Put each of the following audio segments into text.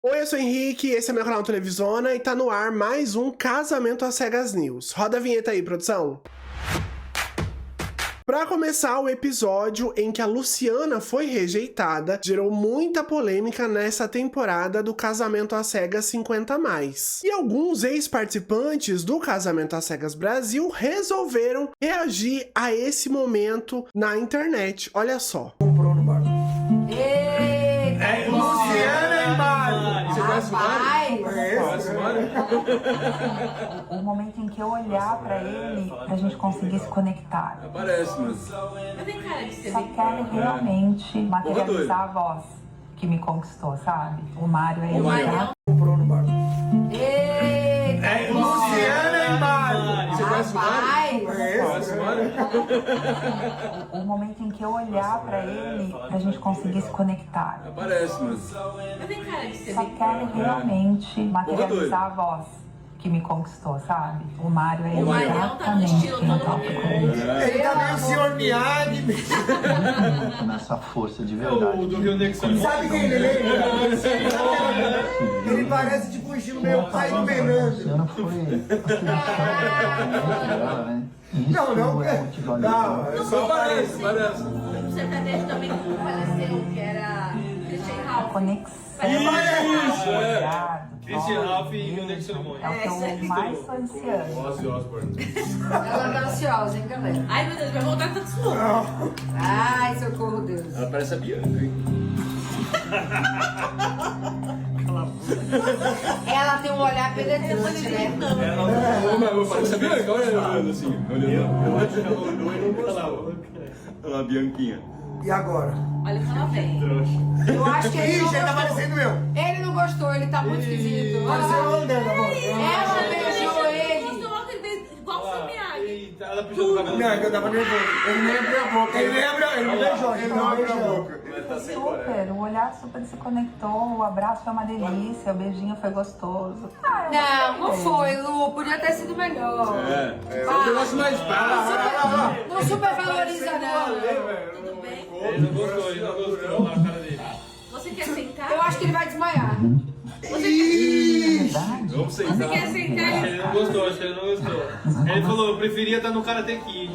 Oi, eu sou o Henrique, esse é meu canal Televisona e tá no ar mais um Casamento às Cegas News. Roda a vinheta aí, produção. Pra começar, o episódio em que a Luciana foi rejeitada gerou muita polêmica nessa temporada do Casamento às Cegas 50+. E alguns ex-participantes do Casamento às Cegas Brasil resolveram reagir a esse momento na internet. Olha só. Comprou no bar. Eita, Luciana e Mário. Você conhece o Mário? Conhece o Mário? O momento em que eu olhar pra ele, pra gente conseguir se conectar. Parece, mas... Mas tem cara de ser Só bem... quero realmente doido. materializar a voz que me conquistou, sabe? O Mário é ele. Comprou no bar. Eita, Luciana e Mário. Você conhece o Mário? Conhece o Mário? O momento em que eu olhar pra ele, pra gente conseguir se conectar. Parece, mas... Mas tem cara de ser Só bem... quero realmente doido. materializar a voz que me conquistou, sabe? O Mário é O Mário tá no exatamente estilo quem eu todo topo com ele. Ele tá meio senhor Miyagi. Nessa força de O verdade. do Rio Negro São Sabe quem ele lembra? Ele parece tipo o estilo meu pai do Fernando. Luciana foi dela, né? Isso Não, não, é é. motivador. Não, Só parece. O sertanejo também que faleceu, que era Christian Ralph. Conexão. Isso, é. Obrigado. Christian Olha, Ralph e Rio Negro Solimões. É o que eu mais sou esse ano. Ozzy Osbourne. Ela tá ansiosa, hein, galera? Ai, meu Deus, vai voltar com tudo. Ai, socorro, Deus. Ela parece a Bianca, hein? Ela tem um olhar penetrante, né? Mas parece a Bianca, olha ela olhando assim. Eu acho que ela olhou e não gostou. Olha lá, a Bianquinha. E agora? Olha como ela vem. Eu acho que ele não Ixi, ele tá gostou. parecendo eu. Ele não gostou, ele tá muito esquisito. Pareceu eu andando agora. Ela beijou ele. Gostou logo que ele fez igual o Miyagi. Eita, ela puxou o cabelo. Não, é que eu tava nervoso. Ele nem abriu a boca. Ele não beijou, ele não abriu a boca. Super, o olhar super se conectou, o abraço foi uma delícia, o beijinho foi gostoso. Não, não foi, Lu. Podia ter sido melhor. É um negócio mais fácil. Não supervaloriza, não. Tudo bem? Ele não gostou, ele não gostou. Olha a cara dele. Você quer sentar? Eu acho que ele vai desmaiar. Verdade? Vamos sentar. Você quer sentar? Ele não gostou, acho que ele não gostou. Ele falou, eu preferia estar no Karate Kid.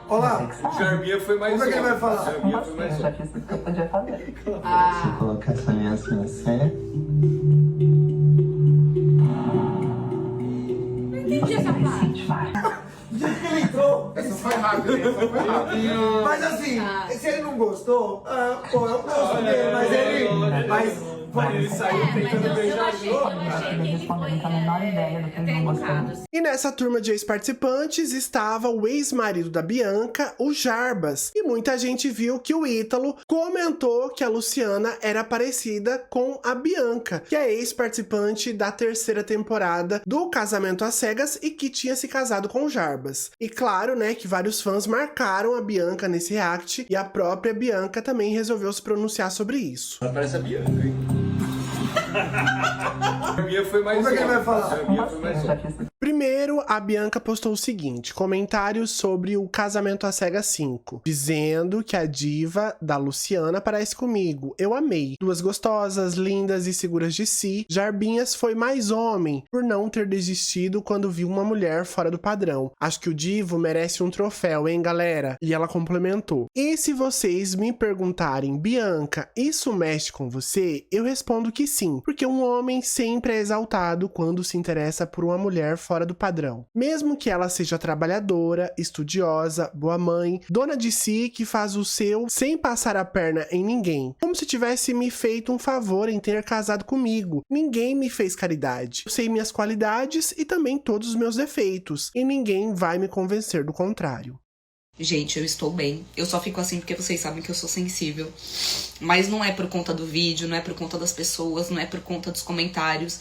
Olá, O Jarbinha foi mais... como é que ele vai falar? Jarbinha foi mais... Eu já fiz tudo que eu podia fazer. Se colocar essa aliança na série, Não entendi essa parte. Vai. Ele entrou. Essa foi rápida, essa foi rápida. Mas assim, se ele não gostou, pô, eu gosto dele, mas ele... Mas Ele saiu Mas tentando eu beijar achei, de eu novo. achei que Ele ele respondeu, foi não tem a menor ideia do que ele até não gostou. educado. E nessa turma de ex-participantes estava o ex-marido da Bianca, o Jarbas. E muita gente viu que o Ítalo comentou que a Luciana era parecida com a Bianca, que é ex-participante da 3ª temporada do Casamento às Cegas e que tinha se casado com o Jarbas. E claro, né, que vários fãs marcaram a Bianca nesse react e a própria Bianca também resolveu se pronunciar sobre isso. Ela parece a Bianca, hein? Jarbinha foi mais... Como é que ele vai falar? Jarbinha foi mais... Eu já fiz tudo. Primeiro, a Bianca postou o seguinte, comentários sobre o Casamento às Cegas 5, dizendo que a diva da Luciana parece comigo, eu amei. Duas gostosas, lindas e seguras de si, Jarbinhas foi mais homem, por não ter desistido quando viu uma mulher fora do padrão. Acho que o divo merece um troféu, hein, galera? E ela complementou. E se vocês me perguntarem, Bianca, isso mexe com você? Eu respondo que sim, porque um homem sempre é exaltado quando se interessa por uma mulher fora do padrão. Mesmo que ela seja trabalhadora, estudiosa, boa mãe, dona de si, que faz o seu sem passar a perna em ninguém. Como se tivesse me feito um favor em ter casado comigo. Ninguém me fez caridade. Eu sei minhas qualidades e também todos os meus defeitos. E ninguém vai me convencer do contrário. Gente, eu estou bem. Eu só fico assim porque vocês sabem que eu sou sensível. Mas não é por conta do vídeo, não é por conta das pessoas, não é por conta dos comentários.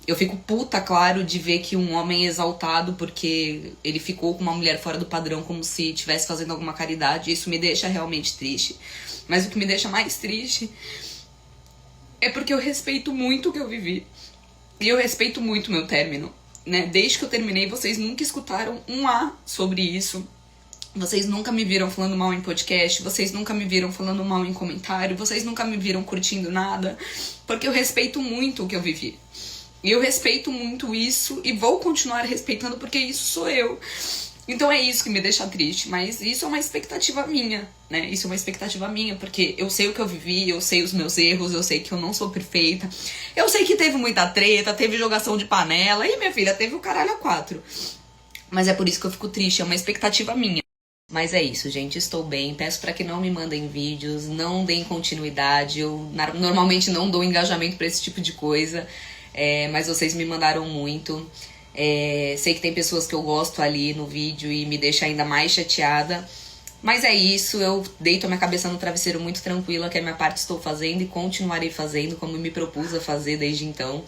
Eu fico puta, claro, de ver que um homem é exaltado porque ele ficou com uma mulher fora do padrão como se estivesse fazendo alguma caridade. Isso me deixa realmente triste. Mas o que me deixa mais triste é porque eu respeito muito o que eu vivi. E eu respeito muito o meu término, né? Desde que eu terminei, vocês nunca escutaram um A sobre isso. Vocês nunca me viram falando mal em podcast, vocês nunca me viram falando mal em comentário, vocês nunca me viram curtindo nada, porque eu respeito muito o que eu vivi. E eu respeito muito isso e vou continuar respeitando porque isso sou eu. Então é isso que me deixa triste, mas isso é uma expectativa minha, né? Isso é uma expectativa minha, porque eu sei o que eu vivi, eu sei os meus erros, eu sei que eu não sou perfeita, eu sei que teve muita treta, teve jogação de panela, e minha filha, teve o caralho a 4. Mas é por isso que eu fico triste, é uma expectativa minha. Mas é isso, gente, estou bem, peço para que não me mandem vídeos, não deem continuidade, eu normalmente não dou engajamento pra esse tipo de coisa, mas vocês me mandaram muito. Sei que tem pessoas que eu gosto ali no vídeo e me deixa ainda mais chateada. Mas é isso, eu deito a minha cabeça no travesseiro muito tranquila, que a minha parte estou fazendo e continuarei fazendo como me propus a fazer desde então.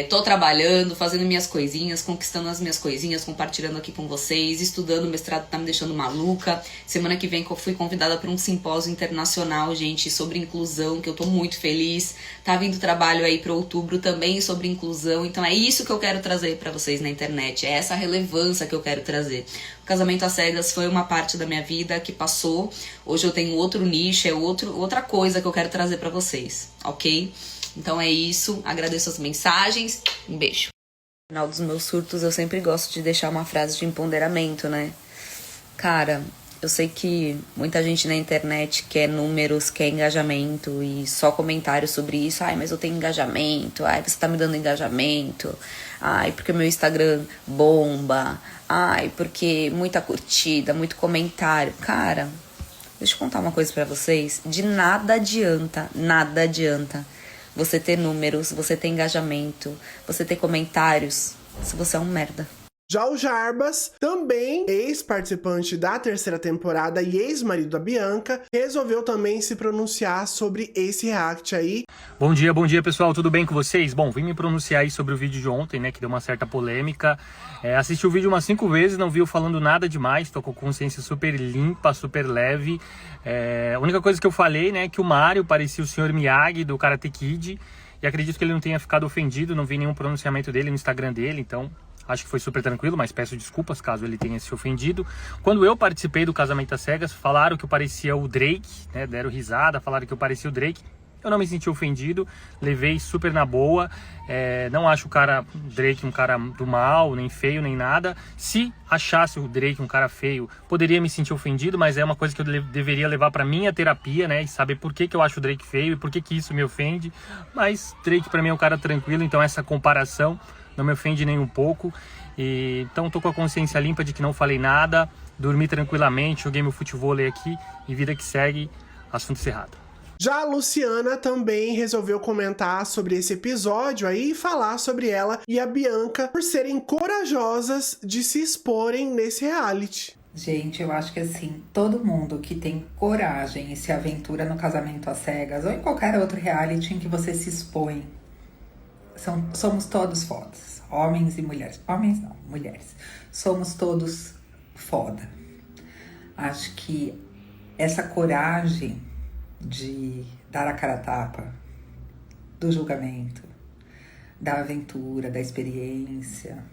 Tô trabalhando, fazendo minhas coisinhas, conquistando as minhas coisinhas, compartilhando aqui com vocês, estudando, o mestrado tá me deixando maluca. Semana que vem eu fui convidada para um simpósio internacional, gente, sobre inclusão, que eu tô muito feliz. Tá vindo trabalho aí para outubro também sobre inclusão, então é isso que eu quero trazer para vocês na internet, é essa relevância que eu quero trazer. O casamento às cegas foi uma parte da minha vida que passou, hoje eu tenho outro nicho, outra coisa que eu quero trazer para vocês, ok? Então é isso, agradeço as mensagens, um beijo. No final dos meus surtos eu sempre gosto de deixar uma frase de empoderamento, né? Cara, eu sei que muita gente na internet quer números, quer engajamento e só comentários sobre isso. Ai, mas eu tenho engajamento, ai, você tá me dando engajamento, ai, porque o meu Instagram bomba, ai, porque muita curtida, muito comentário. Cara, deixa eu contar uma coisa pra vocês, de nada adianta você ter números, você ter engajamento, você ter comentários, se você é um merda. Já o Jarbas, também ex-participante da 3ª temporada e ex-marido da Bianca, resolveu também se pronunciar sobre esse react aí. Bom dia pessoal, tudo bem com vocês? Bom, vim me pronunciar aí sobre o vídeo de ontem, né, que deu uma certa polêmica. Assisti o vídeo umas 5 vezes, não vi eu falando nada demais, tô com consciência super limpa, super leve. A única coisa que eu falei, né, é que o Mario parecia o Sr. Miyagi do Karate Kid, e acredito que ele não tenha ficado ofendido, não vi nenhum pronunciamento dele no Instagram dele, então acho que foi super tranquilo, mas peço desculpas caso ele tenha se ofendido. Quando eu participei do Casamento às Cegas, falaram que eu parecia o Drake, né, deram risada, falaram que eu parecia o Drake. Eu não me senti ofendido, levei super na boa, não acho o Drake um cara do mal, nem feio, nem nada. Se achasse o Drake um cara feio, poderia me sentir ofendido, mas é uma coisa que eu deveria levar pra minha terapia, né, e saber por que eu acho o Drake feio e por que isso me ofende. Mas Drake pra mim é um cara tranquilo, então essa comparação não me ofende nem um pouco. Então tô com a consciência limpa de que não falei nada, dormi tranquilamente, joguei meu futevôlei aqui e vida que segue, assunto encerrado. Já a Luciana também resolveu comentar sobre esse episódio aí e falar sobre ela e a Bianca por serem corajosas de se exporem nesse reality. Gente, eu acho que assim, todo mundo que tem coragem e se aventura no Casamento às Cegas ou em qualquer outro reality em que você se expõe, somos todos fodas. Homens e mulheres. Homens não, mulheres. Somos todos foda. Acho que essa coragem de dar a cara a tapa, do julgamento, da aventura, da experiência,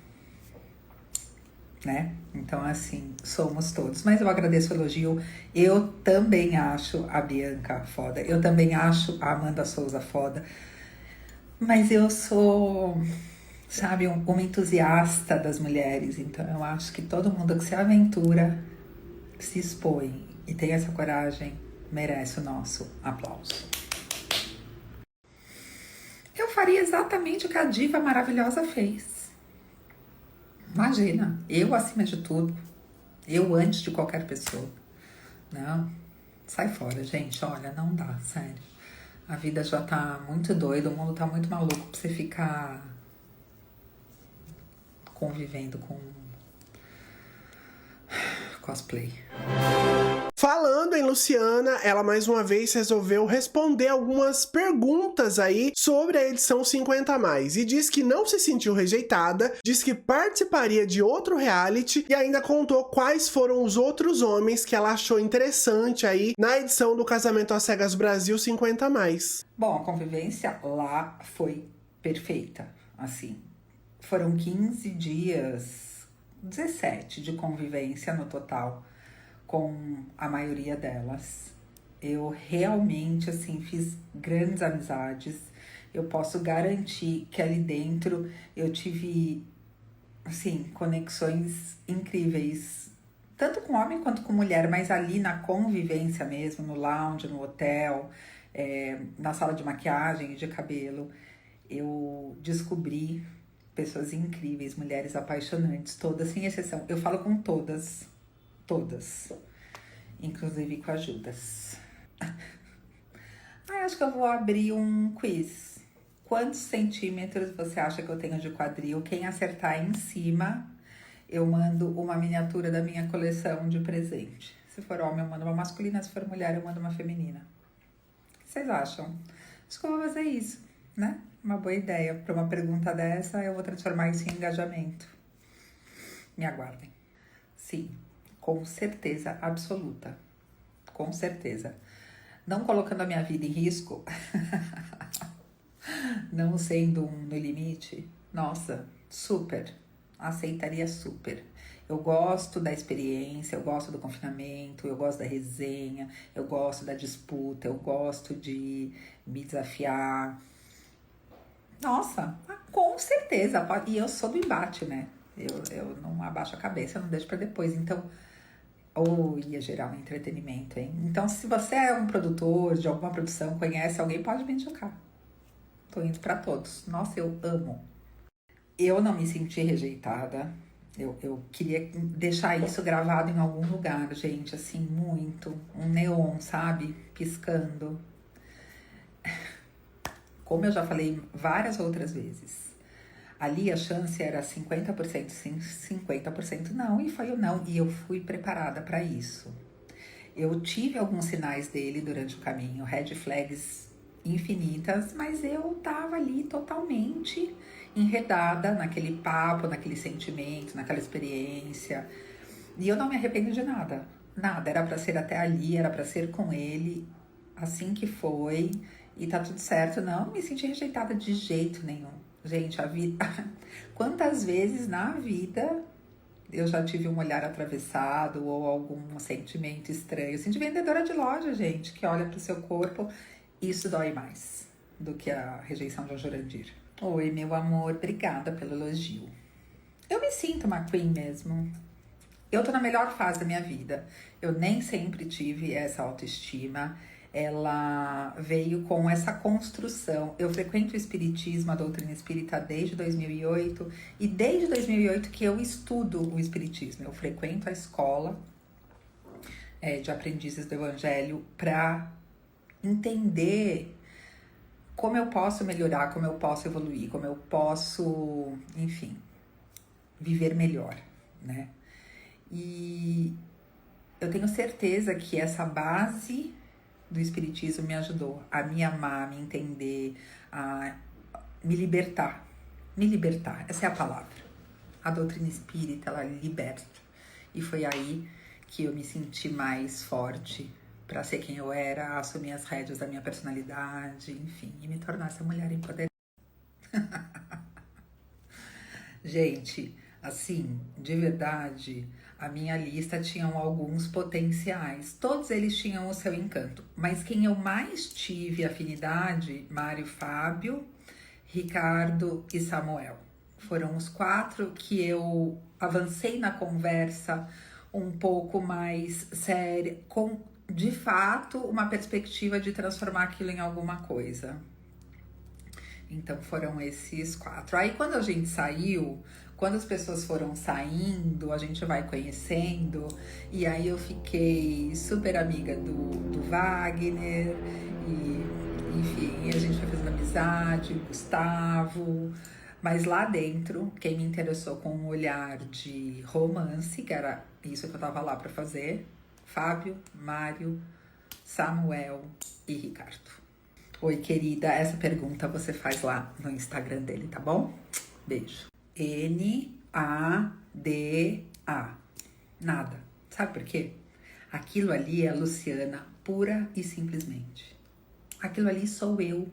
né? Então, assim, somos todos. Mas eu agradeço o elogio. Eu também acho a Bianca foda. Eu também acho a Amanda Souza foda. Mas eu sou, sabe, uma entusiasta das mulheres. Então, eu acho que todo mundo que se aventura, se expõe e tem essa coragem, merece o nosso aplauso. Eu faria exatamente o que a diva maravilhosa fez. Imagina, eu acima de tudo, eu antes de qualquer pessoa. Não, sai fora, gente, olha, não dá, sério. A vida já tá muito doida, o mundo tá muito maluco pra você ficar convivendo com cosplay. Falando em Luciana, ela mais uma vez resolveu responder algumas perguntas aí sobre a edição 50+, e diz que não se sentiu rejeitada, diz que participaria de outro reality e ainda contou quais foram os outros homens que ela achou interessante aí na edição do Casamento às Cegas Brasil 50+. Bom, a convivência lá foi perfeita, assim. Foram 15 dias, 17 de convivência no total. com a maioria delas. Eu realmente, assim, fiz grandes amizades. Eu posso garantir que ali dentro eu tive, assim, conexões incríveis, tanto com homem quanto com mulher, mas ali na convivência mesmo, no lounge, no hotel, na sala de maquiagem e de cabelo, eu descobri pessoas incríveis, mulheres apaixonantes, todas, sem exceção. Eu falo com todas, inclusive com a Judas. Acho que eu vou abrir um quiz. Quantos centímetros você acha que eu tenho de quadril? Quem acertar em cima, eu mando uma miniatura da minha coleção de presente. Se for homem, eu mando uma masculina. Se for mulher, eu mando uma feminina. O que vocês acham? Acho que eu vou fazer isso, né? Uma boa ideia. Para uma pergunta dessa, eu vou transformar isso em engajamento. Me aguardem. Sim, com certeza absoluta. Com certeza. Não colocando a minha vida em risco, não sendo no limite, nossa, super, aceitaria super. Eu gosto da experiência, eu gosto do confinamento, eu gosto da resenha, eu gosto da disputa, eu gosto de me desafiar. Nossa, com certeza, e eu sou do embate, né? Eu não abaixo a cabeça, eu não deixo pra depois, então... ia gerar um entretenimento, hein? Então, se você é um produtor de alguma produção, conhece alguém, pode me indicar. Tô indo pra todos. Nossa, eu amo. Eu não me senti rejeitada. Eu queria deixar isso gravado em algum lugar, gente, assim, muito. Um neon, sabe? Piscando. Como eu já falei várias outras vezes. Ali a chance era 50% sim, 50% não, e foi o não, e eu fui preparada para isso. Eu tive alguns sinais dele durante o caminho, red flags infinitas, mas eu tava ali totalmente enredada naquele papo, naquele sentimento, naquela experiência, e eu não me arrependo de nada, era para ser até ali, era para ser com ele, assim que foi, e tá tudo certo, não me senti rejeitada de jeito nenhum. Gente, a vida... Quantas vezes na vida eu já tive um olhar atravessado ou algum sentimento estranho? Assim, de vendedora de loja, gente, que olha pro seu corpo. Isso dói mais do que a rejeição de um Jurandir. Oi, meu amor, obrigada pelo elogio. Eu me sinto uma queen mesmo. Eu tô na melhor fase da minha vida. Eu nem sempre tive essa autoestima. Ela veio com essa construção. Eu frequento o espiritismo, a doutrina espírita desde 2008 e desde 2008 que eu estudo o espiritismo. Eu frequento a escola de aprendizes do evangelho para entender como eu posso melhorar, como eu posso evoluir, como eu posso, enfim, viver melhor, né? E eu tenho certeza que essa base do espiritismo me ajudou a me amar, a me entender, a me libertar. Me libertar, essa é a palavra. A doutrina espírita, ela liberta. E foi aí que eu me senti mais forte para ser quem eu era, assumir as rédeas da minha personalidade, enfim, e me tornar essa mulher empoderada. Gente, assim, de verdade, a minha lista tinham alguns potenciais. Todos eles tinham o seu encanto. Mas quem eu mais tive afinidade, Mário, Fábio, Ricardo e Samuel. Foram os 4 que eu avancei na conversa um pouco mais séria, com, de fato, uma perspectiva de transformar aquilo em alguma coisa. Então foram esses 4. Aí quando a gente saiu, quando as pessoas foram saindo, a gente vai conhecendo, e aí eu fiquei super amiga do Wagner, e enfim, a gente foi fazendo amizade, o Gustavo, mas lá dentro, quem me interessou com um olhar de romance, que era isso que eu tava lá pra fazer, Fábio, Mário, Samuel e Ricardo. Oi, querida, essa pergunta você faz lá no Instagram dele, tá bom? Beijo. N-A-D-A. Nada. Sabe por quê? Aquilo ali é a Luciana, pura e simplesmente. Aquilo ali sou eu.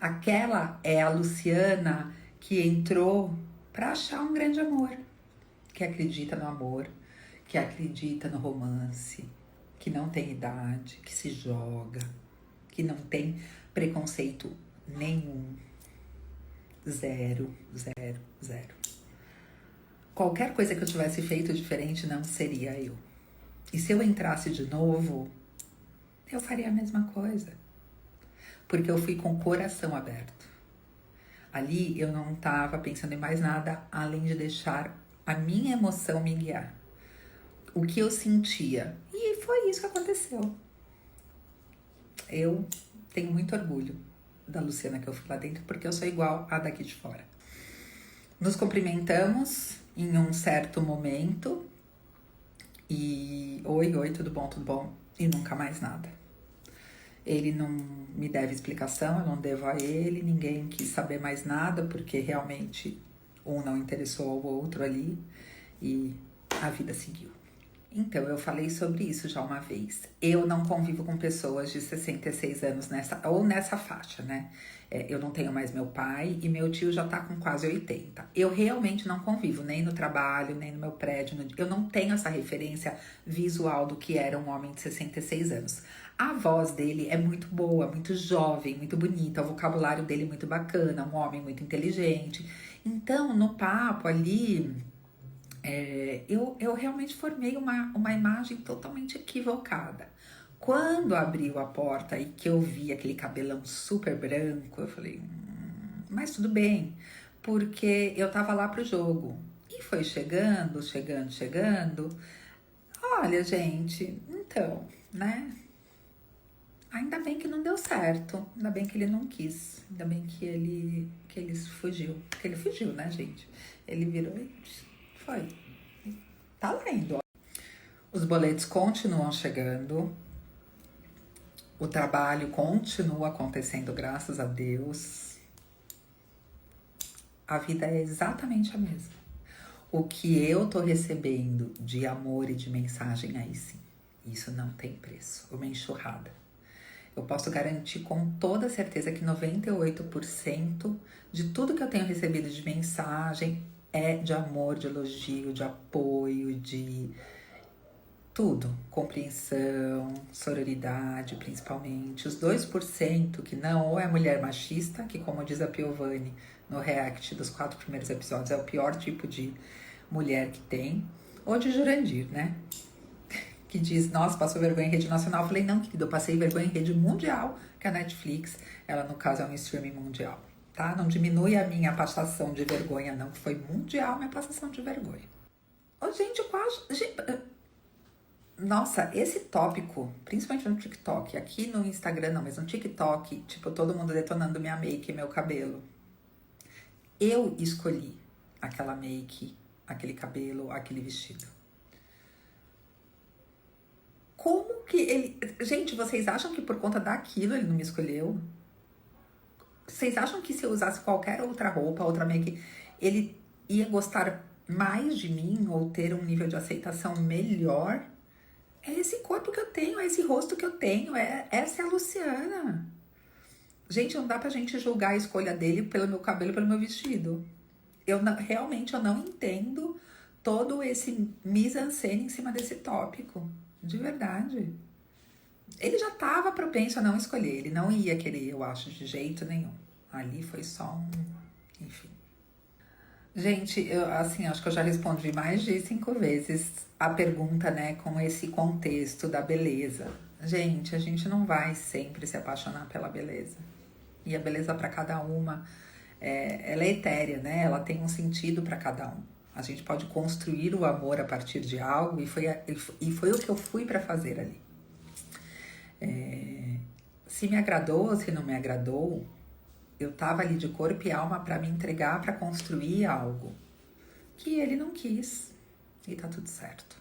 Aquela é a Luciana que entrou para achar um grande amor, que acredita no amor, que acredita no romance, que não tem idade, que se joga, que não tem preconceito nenhum. Zero. Qualquer coisa que eu tivesse feito diferente não seria eu. E se eu entrasse de novo, eu faria a mesma coisa. Porque eu fui com o coração aberto. Ali eu não estava pensando em mais nada além de deixar a minha emoção me guiar. O que eu sentia. E foi isso que aconteceu. Eu tenho muito orgulho da Luciana que eu fui lá dentro, porque eu sou igual a daqui de fora. Nos cumprimentamos em um certo momento. E oi, tudo bom? E nunca mais nada. Ele não me deve explicação, eu não devo a ele, ninguém quis saber mais nada, porque realmente um não interessou ao outro ali e a vida seguiu. Então, eu falei sobre isso já uma vez. Eu não convivo com pessoas de 66 anos nessa faixa, né? Eu não tenho mais meu pai e meu tio já tá com quase 80. Eu realmente não convivo, nem no trabalho, nem no meu prédio. Eu não tenho essa referência visual do que era um homem de 66 anos. A voz dele é muito boa, muito jovem, muito bonita. O vocabulário dele é muito bacana, um homem muito inteligente. Então, no papo ali... eu realmente formei uma imagem totalmente equivocada. Quando abriu a porta e que eu vi aquele cabelão super branco, eu falei, mas tudo bem, porque eu tava lá pro jogo. E foi chegando. Olha, gente, então, né? Ainda bem que não deu certo, ainda bem que ele não quis, ainda bem que ele fugiu. Porque ele fugiu, né, gente? Ele virou e... foi. Tá lendo. Os boletos continuam chegando. O trabalho continua acontecendo, graças a Deus. A vida é exatamente a mesma. O que eu tô recebendo de amor e de mensagem, aí sim. Isso não tem preço. Uma enxurrada. Eu posso garantir com toda certeza que 98% de tudo que eu tenho recebido de mensagem é de amor, de elogio, de apoio, de tudo. Compreensão, sororidade, principalmente. Os 2% que não, ou é mulher machista, que como diz a Piovani no react dos 4 primeiros episódios, é o pior tipo de mulher que tem, ou de Jurandir, né? Que diz, nossa, passou vergonha em rede nacional. Eu falei, não, querido, eu passei vergonha em rede mundial, que é a Netflix, ela no caso é um streaming mundial. Tá? Não diminui a minha passação de vergonha, não. Foi mundial minha passação de vergonha. Oh, gente, nossa, esse tópico, principalmente no TikTok, aqui no Instagram não, mas no TikTok, tipo, todo mundo detonando minha make e meu cabelo. Eu escolhi aquela make, aquele cabelo, aquele vestido. Como que ele... Gente, vocês acham que por conta daquilo ele não me escolheu? Vocês acham que se eu usasse qualquer outra roupa, outra make, ele ia gostar mais de mim ou ter um nível de aceitação melhor? É esse corpo que eu tenho, é esse rosto que eu tenho, essa é a Luciana. Gente, não dá pra gente julgar a escolha dele pelo meu cabelo, pelo meu vestido. Realmente eu não entendo todo esse mise-en-scène em cima desse tópico. De verdade. Ele já estava propenso a não escolher. Ele não ia querer, eu acho, de jeito nenhum. Ali foi só enfim. Gente, acho que eu já respondi mais de 5 vezes a pergunta, né, com esse contexto da beleza. Gente, a gente não vai sempre se apaixonar pela beleza. E a beleza para cada uma, ela é etérea, né? Ela tem um sentido para cada um. A gente pode construir o amor a partir de algo e foi o que eu fui para fazer ali. Se me agradou, se não me agradou, eu tava ali de corpo e alma para me entregar, para construir algo que ele não quis e tá tudo certo.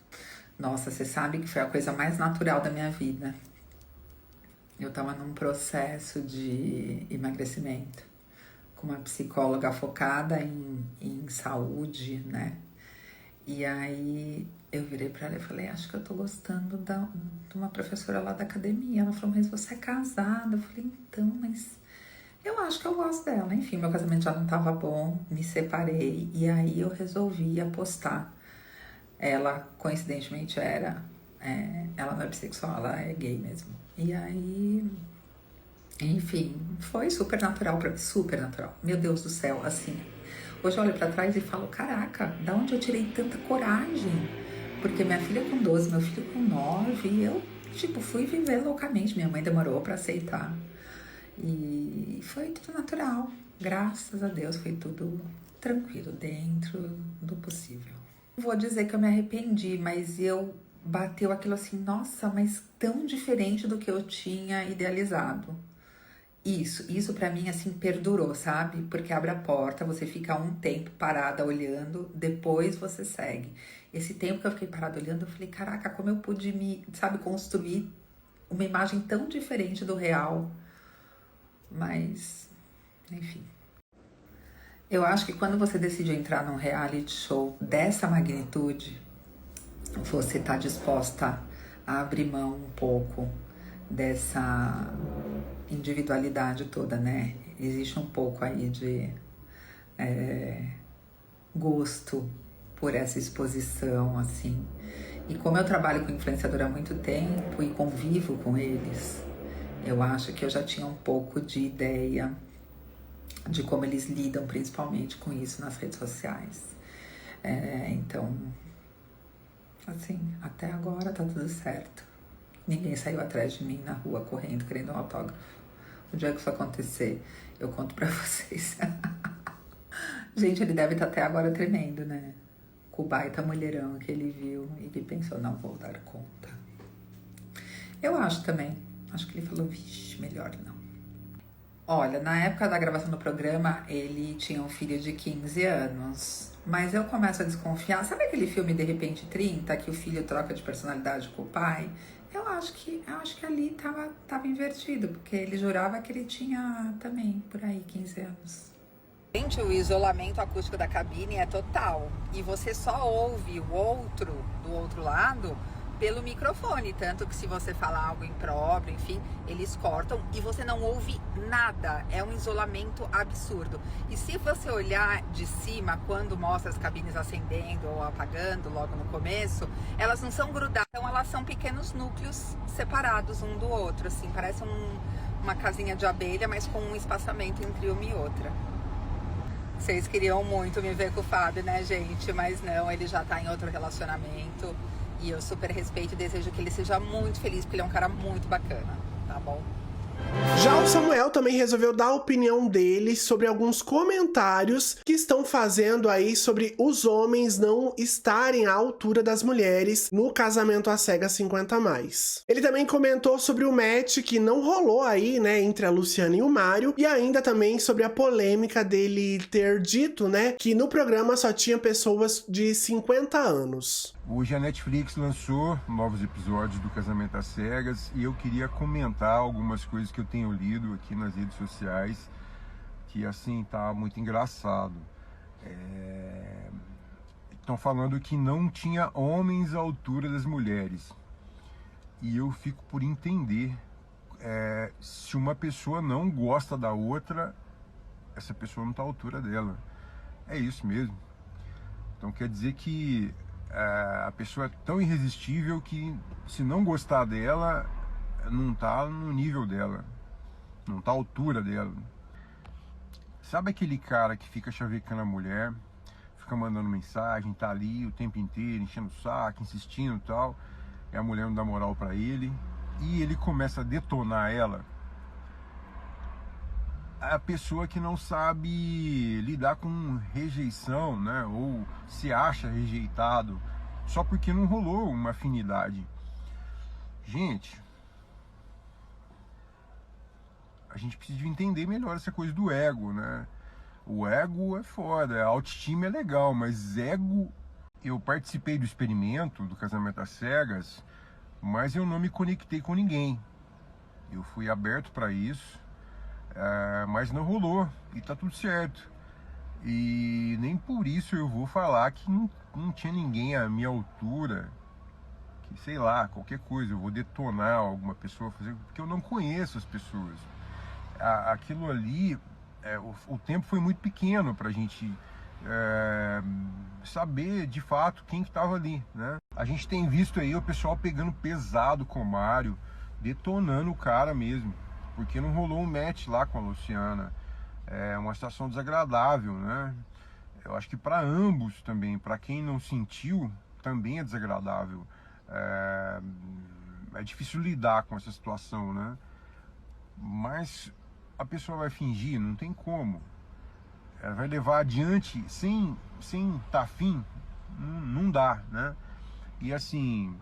Nossa, você sabe que foi a coisa mais natural da minha vida. Eu tava num processo de emagrecimento com uma psicóloga focada em saúde, né? E aí eu virei pra ela e falei, acho que eu tô gostando de uma professora lá da academia. Ela falou, mas você é casada? Eu falei, então, mas eu acho que eu gosto dela. Enfim, meu casamento já não tava bom, me separei. E aí eu resolvi apostar Ela, coincidentemente, ela não é bissexual, ela é gay mesmo. E aí, enfim, foi super natural pra mim, super natural. Meu Deus do céu, assim. Hoje eu olho pra trás e falo, caraca, da onde eu tirei tanta coragem? Porque minha filha com 12, meu filho com 9, e eu, tipo, fui viver loucamente. Minha mãe demorou pra aceitar. E foi tudo natural. Graças a Deus, foi tudo tranquilo, dentro do possível. Vou dizer que eu me arrependi, mas bateu aquilo assim, nossa, mas tão diferente do que eu tinha idealizado. Isso pra mim, assim, perdurou, sabe? Porque abre a porta, você fica um tempo parada olhando, depois você segue. Esse tempo que eu fiquei parada olhando, eu falei, caraca, como eu pude construir uma imagem tão diferente do real. Mas, enfim. Eu acho que quando você decide entrar num reality show dessa magnitude, você tá disposta a abrir mão um pouco dessa individualidade toda, né? Existe um pouco aí de gosto por essa exposição, assim. E como eu trabalho com influenciador há muito tempo e convivo com eles, eu acho que eu já tinha um pouco de ideia de como eles lidam, principalmente com isso nas redes sociais. Então, assim, até agora tá tudo certo. Ninguém saiu atrás de mim na rua correndo, querendo um autógrafo. O dia que isso acontecer, eu conto pra vocês. Gente, ele deve estar até agora tremendo, né? Com o baita mulherão que ele viu e que pensou, não vou dar conta. Eu acho também. Acho que ele falou, vixe, melhor não. Olha, na época da gravação do programa, ele tinha um filho de 15 anos. Mas eu começo a desconfiar. Sabe aquele filme De Repente 30, que o filho troca de personalidade com o pai? Eu acho que ali tava invertido, porque ele jurava que ele tinha também, por aí, 15 anos. Gente, o isolamento acústico da cabine é total. E você só ouve o outro, do outro lado, pelo microfone. Tanto que se você falar algo impróprio, enfim, eles cortam e você não ouve nada. É um isolamento absurdo. E se você olhar de cima, quando mostra as cabines acendendo ou apagando logo no começo, elas não são grudadas. Então elas são pequenos núcleos separados um do outro, assim. Parece uma casinha de abelha, mas com um espaçamento entre uma e outra. Vocês queriam muito me ver com o Fábio, né, gente? Mas não, ele já tá em outro relacionamento. E eu super respeito e desejo que ele seja muito feliz, porque ele é um cara muito bacana, tá bom? Já o Samuel também resolveu dar a opinião dele sobre alguns comentários que estão fazendo aí sobre os homens não estarem à altura das mulheres no Casamento às Cegas 50+. Ele também comentou sobre o match que não rolou aí, né, entre a Luciana e o Mário, e ainda também sobre a polêmica dele ter dito, né, que no programa só tinha pessoas de 50 anos. Hoje a Netflix lançou novos episódios do Casamento às Cegas e eu queria comentar algumas coisas que eu tenho lido aqui nas redes sociais que, assim, tá muito engraçado. Estão falando que não tinha homens à altura das mulheres. E eu fico por entender, se uma pessoa não gosta da outra, essa pessoa não está à altura dela. É isso mesmo. Então quer dizer que a pessoa é tão irresistível que, se não gostar dela, não tá no nível dela, não tá à altura dela. Sabe aquele cara que fica chavecando a mulher, fica mandando mensagem, tá ali o tempo inteiro, enchendo o saco, insistindo e tal, e a mulher não dá moral pra ele, e ele começa a detonar ela? A pessoa que não sabe lidar com rejeição, né? Ou se acha rejeitado só porque não rolou uma afinidade. Gente, a gente precisa entender melhor essa coisa do ego, né? O ego é foda, a autoestima é legal, mas ego... Eu participei do experimento do Casamento às Cegas, mas eu não me conectei com ninguém. Eu fui aberto para isso. Mas não rolou e tá tudo certo. E nem por isso eu vou falar que não tinha ninguém à minha altura, que sei lá, qualquer coisa, eu vou detonar alguma pessoa, porque eu não conheço as pessoas. Aquilo ali, o tempo foi muito pequeno pra gente saber de fato quem que estava ali, né? A gente tem visto aí o pessoal pegando pesado com o Mário, detonando o cara mesmo, porque não rolou um match lá com a Luciana. É uma situação desagradável, né? Eu acho que para ambos também, para quem não sentiu, também é desagradável. É difícil lidar com essa situação, né? Mas a pessoa vai fingir, não tem como. Ela vai levar adiante sem tá afim, não dá, né? E assim,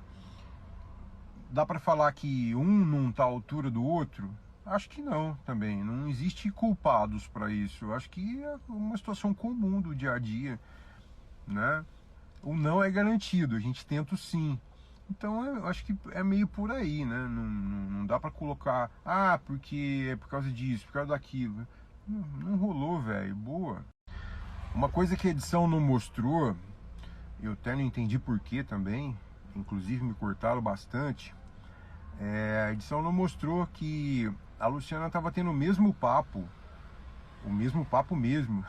dá para falar que um não tá à altura do outro? Acho que não, também. Não existe culpados para isso. Eu acho que é uma situação comum do dia a dia, né? O não é garantido, a gente tenta sim. Então eu acho que é meio por aí, né? Não dá para colocar, porque é por causa disso, por causa daquilo. Não rolou, velho. Boa. Uma coisa que a edição não mostrou, eu até não entendi porquê também, inclusive me cortaram bastante, a edição não mostrou que a Luciana estava tendo o mesmo papo mesmo,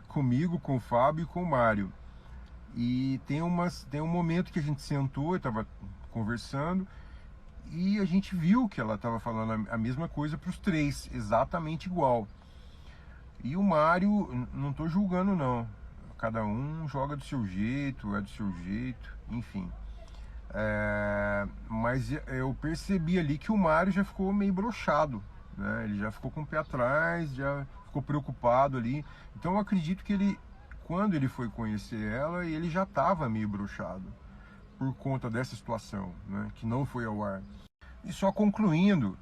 comigo, com o Fábio e com o Mário. E tem um momento que a gente sentou, estava conversando, e a gente viu que ela estava falando a mesma coisa para os três, exatamente igual. E o Mário, não estou julgando não, cada um joga do seu jeito, é do seu jeito, enfim. Mas eu percebi ali que o Mário já ficou meio broxado, né? Ele já ficou com o pé atrás, já ficou preocupado ali. Então eu acredito que ele, quando ele foi conhecer ela, ele já estava meio broxado por conta dessa situação, né? Que não foi ao ar. E só concluindo,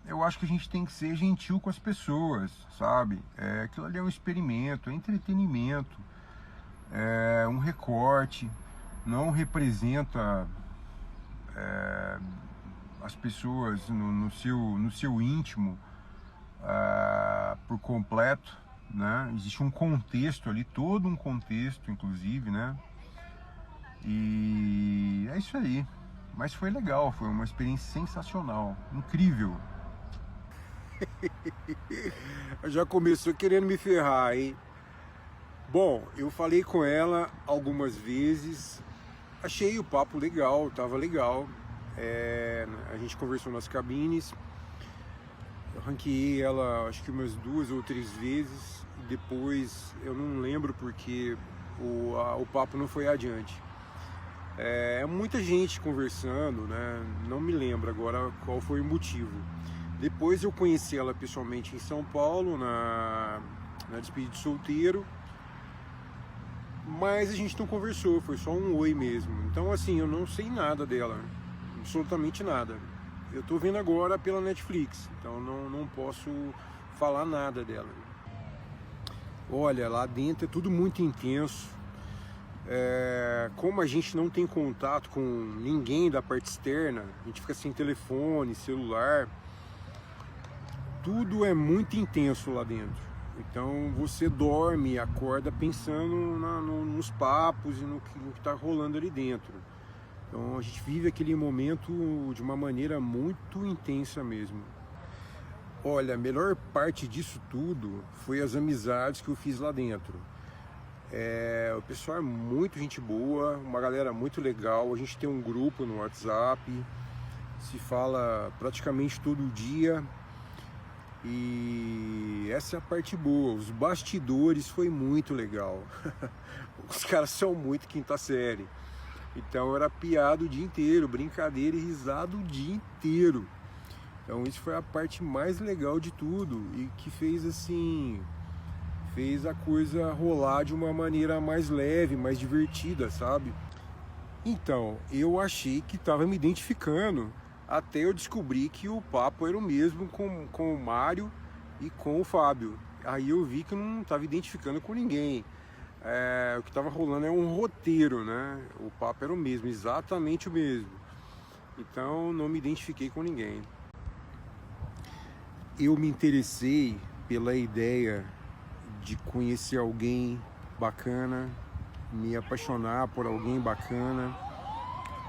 eu acho que a gente tem que ser gentil com as pessoas, sabe? Aquilo ali é um experimento, é entretenimento, é um recorte, não representa as pessoas no seu íntimo por completo, né? Existe um contexto ali, todo um contexto, inclusive, né? E é isso aí. Mas foi legal, foi uma experiência sensacional, incrível. Já começou querendo me ferrar, hein? Bom, eu falei com ela algumas vezes, achei o papo legal, tava legal. A gente conversou nas cabines, eu ranqueei ela acho que umas 2 ou 3 vezes, e depois eu não lembro porque o papo não foi adiante. Muita gente conversando, né? Não me lembro agora qual foi o motivo. Depois eu conheci ela pessoalmente em São Paulo, na despedida de solteiro, mas a gente não conversou, foi só um oi mesmo. Então assim, eu não sei nada dela, absolutamente nada. Eu tô vendo agora pela Netflix, então não posso falar nada dela. Olha, lá dentro é tudo muito intenso. Como a gente não tem contato com ninguém da parte externa, a gente fica sem telefone, celular, tudo é muito intenso lá dentro. Então você dorme e acorda pensando nos papos e no que está rolando ali dentro. Então a gente vive aquele momento de uma maneira muito intensa mesmo. Olha, a melhor parte disso tudo foi as amizades que eu fiz lá dentro. O pessoal é muito gente boa, uma galera muito legal. A gente tem um grupo no WhatsApp, se fala praticamente todo dia. E essa é a parte boa. Os bastidores foi muito legal. Os caras são muito quinta série. Então era piada o dia inteiro, brincadeira e risada o dia inteiro. Então isso foi a parte mais legal de tudo e que fez a coisa rolar de uma maneira mais leve, mais divertida, sabe? Então, eu achei que estava me identificando, até eu descobri que o papo era o mesmo com o Mário e com o Fábio. Aí eu vi que eu não estava identificando com ninguém. O que estava rolando é um roteiro, né? O papo era o mesmo, exatamente o mesmo. Então, não me identifiquei com ninguém. Eu me interessei pela ideia de conhecer alguém bacana, me apaixonar por alguém bacana,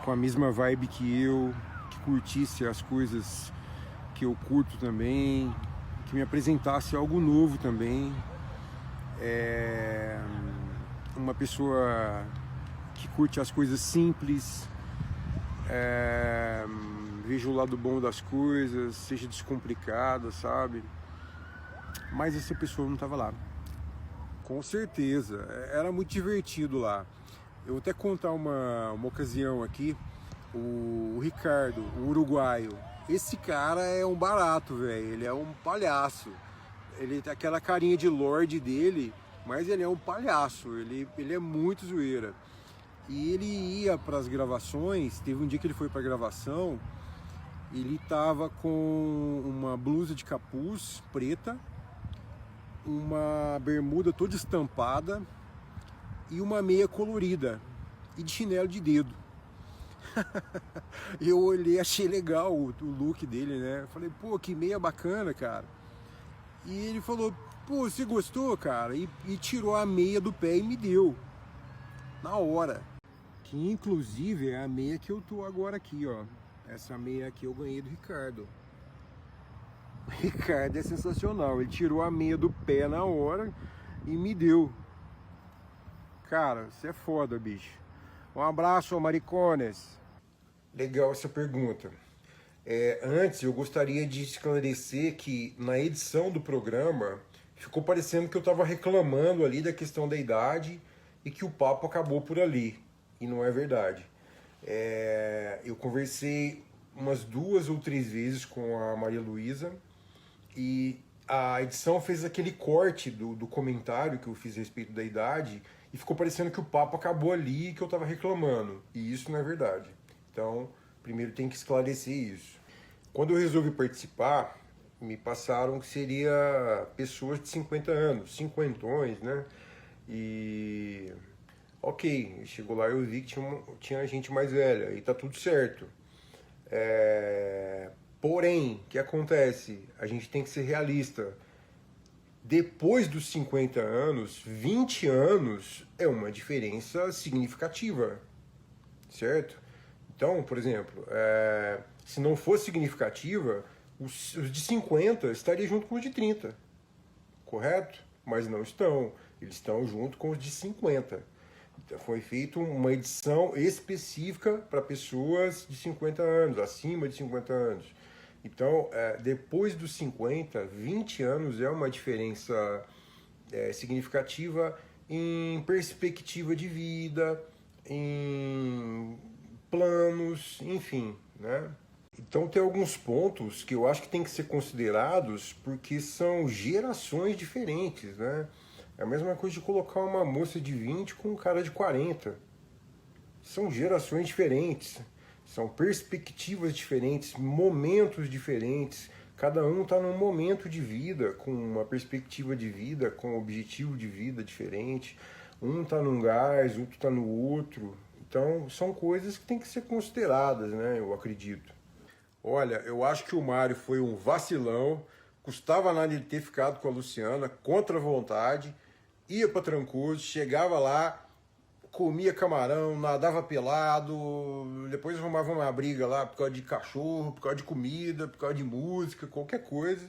com a mesma vibe que eu, que curtisse as coisas que eu curto também, que me apresentasse algo novo também. uma pessoa que curte as coisas simples, veja o lado bom das coisas, seja descomplicada, sabe? Mas essa pessoa não estava lá. Com certeza, era muito divertido lá. Eu vou até contar uma ocasião aqui. O Ricardo, o uruguaio, esse cara é um barato, velho. Ele é um palhaço. Ele tem aquela carinha de lorde dele, mas ele é um palhaço. Ele é muito zoeira. E ele ia para as gravações. Teve um dia que ele foi para a gravação. Ele tava com uma blusa de capuz preta, uma bermuda toda estampada e uma meia colorida e de chinelo de dedo. Eu olhei, achei legal o look dele, né? Falei, pô, que meia bacana, cara. E ele falou, pô, você gostou, cara? E tirou a meia do pé e me deu. Na hora. Que inclusive é a meia que eu tô agora aqui, ó. Essa meia aqui eu ganhei do Ricardo. O Ricardo é sensacional. Ele tirou a meia do pé na hora e me deu. Cara, você é foda, bicho. Um abraço, maricones. Legal essa pergunta. Antes, eu gostaria de esclarecer que na edição do programa ficou parecendo que eu estava reclamando ali da questão da idade e que o papo acabou por ali. E não é verdade. Eu conversei umas 2 ou 3 vezes com a Maria Luísa e a edição fez aquele corte do comentário que eu fiz a respeito da idade e ficou parecendo que o papo acabou ali e que eu estava reclamando. E isso não é verdade. Então, primeiro tem que esclarecer isso. Quando eu resolvi participar, me passaram que seria pessoas de 50 anos, cinquentões, né? E... ok, chegou lá e eu vi que tinha gente mais velha e tá tudo certo. Porém, o que acontece? A gente tem que ser realista. Depois dos 50 anos, 20 anos é uma diferença significativa, certo? Então, por exemplo, se não fosse significativa, os de 50 estariam junto com os de 30, correto? Mas não estão, eles estão junto com os de 50. Então, foi feita uma edição específica para pessoas de 50 anos, acima de 50 anos. Então, depois dos 50, 20 anos é uma diferença significativa em perspectiva de vida, em planos, enfim, né? Então tem alguns pontos que eu acho que tem que ser considerados porque são gerações diferentes, né? É a mesma coisa de colocar uma moça de 20 com um cara de 40. São gerações diferentes, são perspectivas diferentes, momentos diferentes. Cada um está num momento de vida, com uma perspectiva de vida, com um objetivo de vida diferente. Um está num gás, outro está no outro. Então, são coisas que têm que ser consideradas, né? Eu acredito. Olha, eu acho que o Mário foi um vacilão. Custava nada ele ter ficado com a Luciana, contra a vontade. Ia para Trancoso, chegava lá, comia camarão, nadava pelado, depois arrumava uma briga lá por causa de cachorro, por causa de comida, por causa de música, qualquer coisa.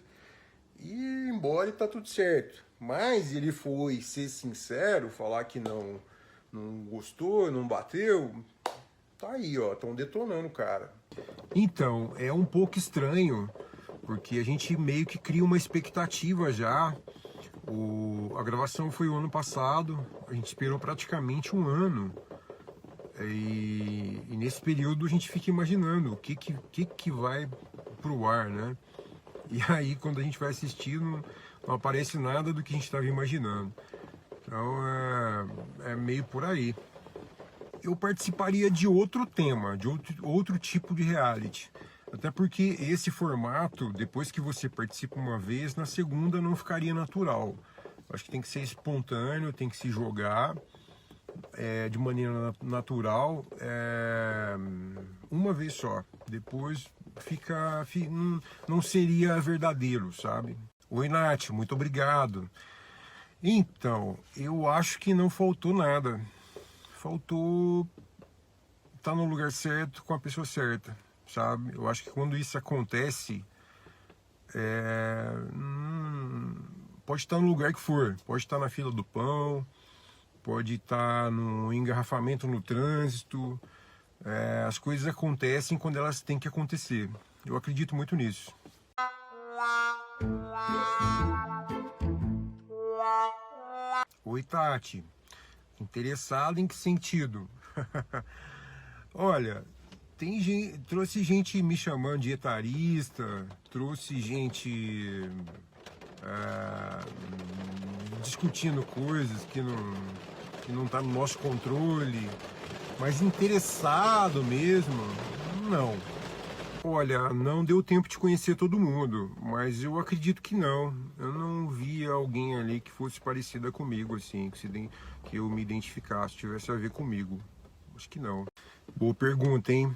E ia embora e tá tudo certo. Mas ele foi ser sincero, falar que não gostou, não bateu. Tá aí, ó, estão detonando o cara. Então, é um pouco estranho, porque a gente meio que cria uma expectativa já. A gravação foi o ano passado, a gente esperou praticamente um ano. E nesse período a gente fica imaginando o que vai pro ar, né? E aí quando a gente vai assistir não aparece nada do que a gente estava imaginando. Então é meio por aí. Eu participaria de outro tema, de outro tipo de reality. Até porque esse formato, depois que você participa uma vez, na segunda não ficaria natural. Acho que tem que ser espontâneo, tem que se jogar de maneira natural, uma vez só. Depois não seria verdadeiro, sabe? Oi, Nath, muito obrigado. Então, eu acho que não faltou nada. Faltou estar no lugar certo com a pessoa certa, sabe? Eu acho que quando isso acontece, pode estar no lugar que for, pode estar na fila do pão, pode estar no engarrafamento no trânsito. As coisas acontecem quando elas têm que acontecer. Eu acredito muito nisso. Oi, Tati. Interessado em que sentido? Olha, trouxe gente me chamando de etarista, trouxe gente discutindo coisas que não tá no nosso controle, mas interessado mesmo, não. Olha, não deu tempo de conhecer todo mundo, mas eu acredito que não. Eu não vi alguém ali que fosse parecida comigo, assim, que eu me identificasse, tivesse a ver comigo. Acho que não. Boa pergunta, hein?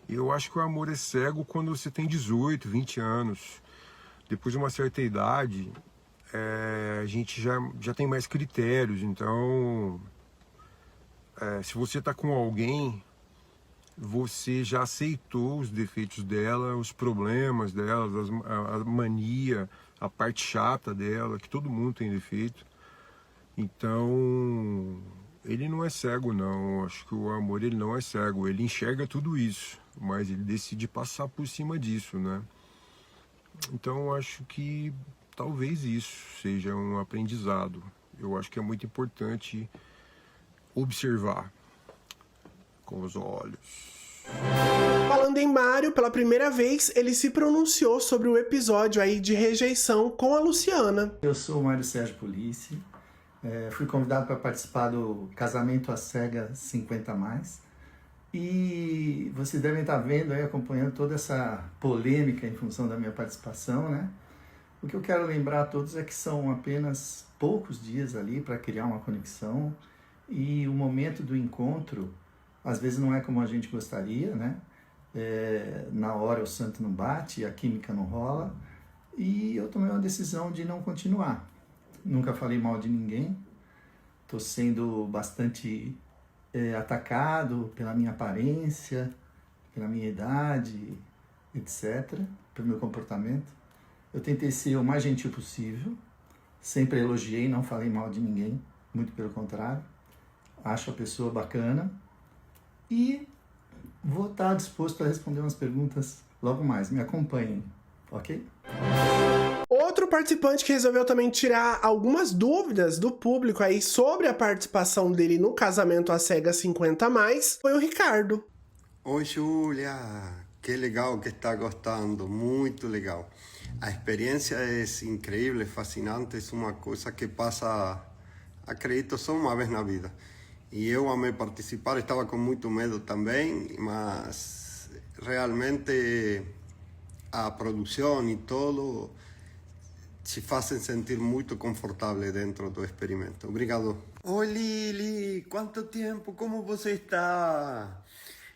Eu acho que o amor é cego quando você tem 18, 20 anos. Depois de uma certa idade, a gente já tem mais critérios. Então, se você tá com alguém, você já aceitou os defeitos dela, os problemas dela, a mania, a parte chata dela, que todo mundo tem defeito. Então, ele não é cego, não. Acho que o amor, ele não é cego. Ele enxerga tudo isso, mas ele decide passar por cima disso, né? Então, acho que talvez isso seja um aprendizado. Eu acho que é muito importante observar com os olhos. Falando em Mário, pela primeira vez, ele se pronunciou sobre o episódio aí de rejeição com a Luciana. Eu sou o Mário Sérgio Pulice, fui convidado para participar do Casamento às Cegas 50+, e vocês devem estar vendo aí, acompanhando toda essa polêmica em função da minha participação, né? O que eu quero lembrar a todos é que são apenas poucos dias ali para criar uma conexão, e o momento do encontro às vezes não é como a gente gostaria, né? Na hora o santo não bate, a química não rola, e eu tomei uma decisão de não continuar. Nunca falei mal de ninguém, estou sendo bastante atacado pela minha aparência, pela minha idade, etc., pelo meu comportamento. Eu tentei ser o mais gentil possível, sempre elogiei, não falei mal de ninguém, muito pelo contrário. Acho a pessoa bacana e vou estar disposto a responder umas perguntas logo mais. Me acompanhem, ok? Outro participante que resolveu também tirar algumas dúvidas do público aí sobre a participação dele no Casamento às Cegas 50+, foi o Ricardo. Oi, Júlia, que legal que está gostando, muito legal. A experiência é incrível, fascinante, é uma coisa que passa, acredito, só uma vez na vida. E eu amei participar, estava com muito medo também, mas realmente a produção e todo se fazem sentir muito confortável dentro do experimento. Obrigado. Oi, Lili, quanto tempo, como você está?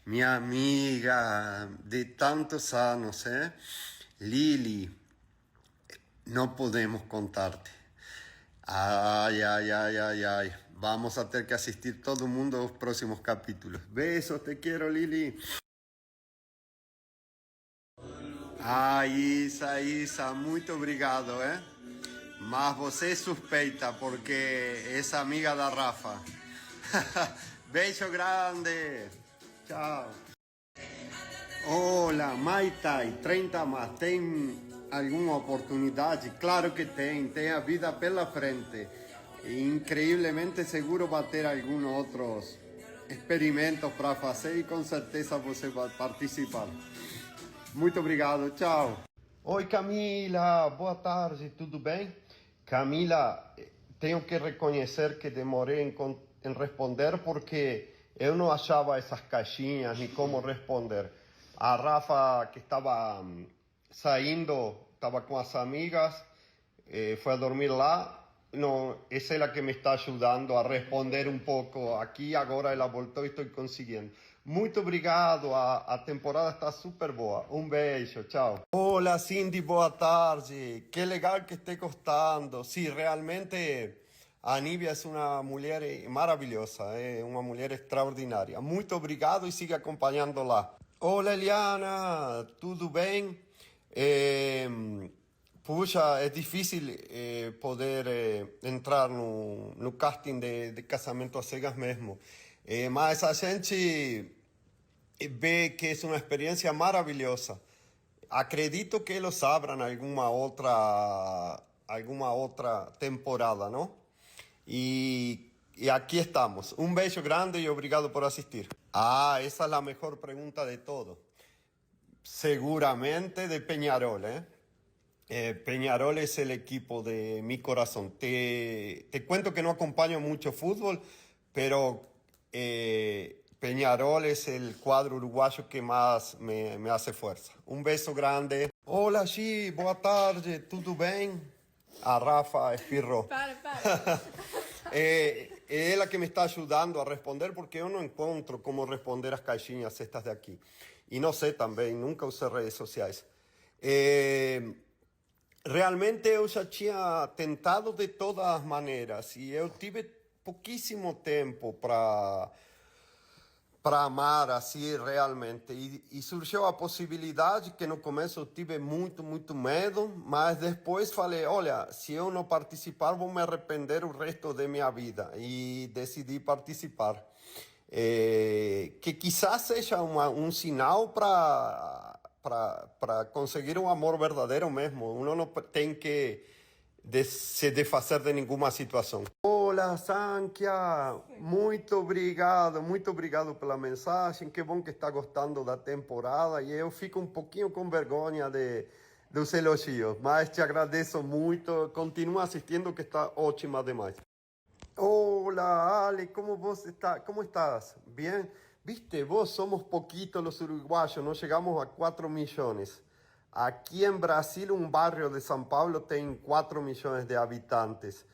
Minha amiga de tantos anos, Lili, não podemos contar-te. Ai. Vamos a ter que assistir todo mundo aos próximos capítulos. Besos, te quero, Lili. Isa, muito obrigado, Mas você é suspeita, porque é amiga da Rafa. Beijo grande. Tchau. Olá, Maitai, 30+, tem alguma oportunidade? Claro que tem a vida pela frente. Increíblemente seguro vai ter alguns outros experimentos para fazer e com certeza você vai participar. Muito obrigado, tchau. Oi, Camila, boa tarde, tudo bem? Camila, tenho que reconhecer que demorei em responder porque eu não achava essas caixinhas nem como responder. A Rafa, que estava saindo, estava com as amigas, foi a dormir lá. No, es ella que me está ayudando a responder un poco aquí, agora ela voltou e estou conseguindo. Muito obrigado, a temporada está super boa. Um beijo, tchau. Olá, Cindy, boa tarde. Que legal que esté gostando. Sí, realmente a Nívia é uma mulher maravilhosa, é uma mulher extraordinária. Muito obrigado e siga acompanhando lá. Olá, Eliana, tudo bem? Puxa, é difícil poder entrar no casting de casamento às cegas mesmo. Mas a gente vê que é uma experiência maravilhosa. Acredito que eles abram alguma outra temporada, não? E aqui estamos. Um beijo grande e obrigado por assistir. Essa é a melhor pergunta de todo. Seguramente de Peñarol, Peñarol es el equipo de mi corazón. Te cuento que no acompaño mucho fútbol, pero Peñarol es el cuadro uruguayo que más me hace fuerza. Un beso grande. Hola, Gi, boa tarde, tudo bem? A Rafa espirrou. Para. Es ella que me está ayudando a responder porque yo no encuentro cómo responder las caixinhas estas de aquí. Y no sé también, nunca usé redes sociales. Realmente eu já tinha tentado de todas as maneiras e eu tive pouquíssimo tempo para amar assim realmente. E surgiu a possibilidade que no começo eu tive muito medo, mas depois falei, olha, se eu não participar vou me arrepender o resto de minha vida e decidi participar. Que quizás seja um sinal para conseguir um amor verdadeiro mesmo. Uno não tem que se desfazer de nenhuma situação. Olá, Sankia, muito obrigado pela mensagem. Que bom que está gostando da temporada e eu fico um pouquinho com vergonha dos elogios, mas te agradeço muito. Continua assistindo que está ótima demais. Hola, Ale, ¿cómo estás? Bien. Viste, vos somos poquitos los uruguayos, no llegamos a 4 millones. Aquí en Brasil, un barrio de São Paulo tiene 4 millones de habitantes.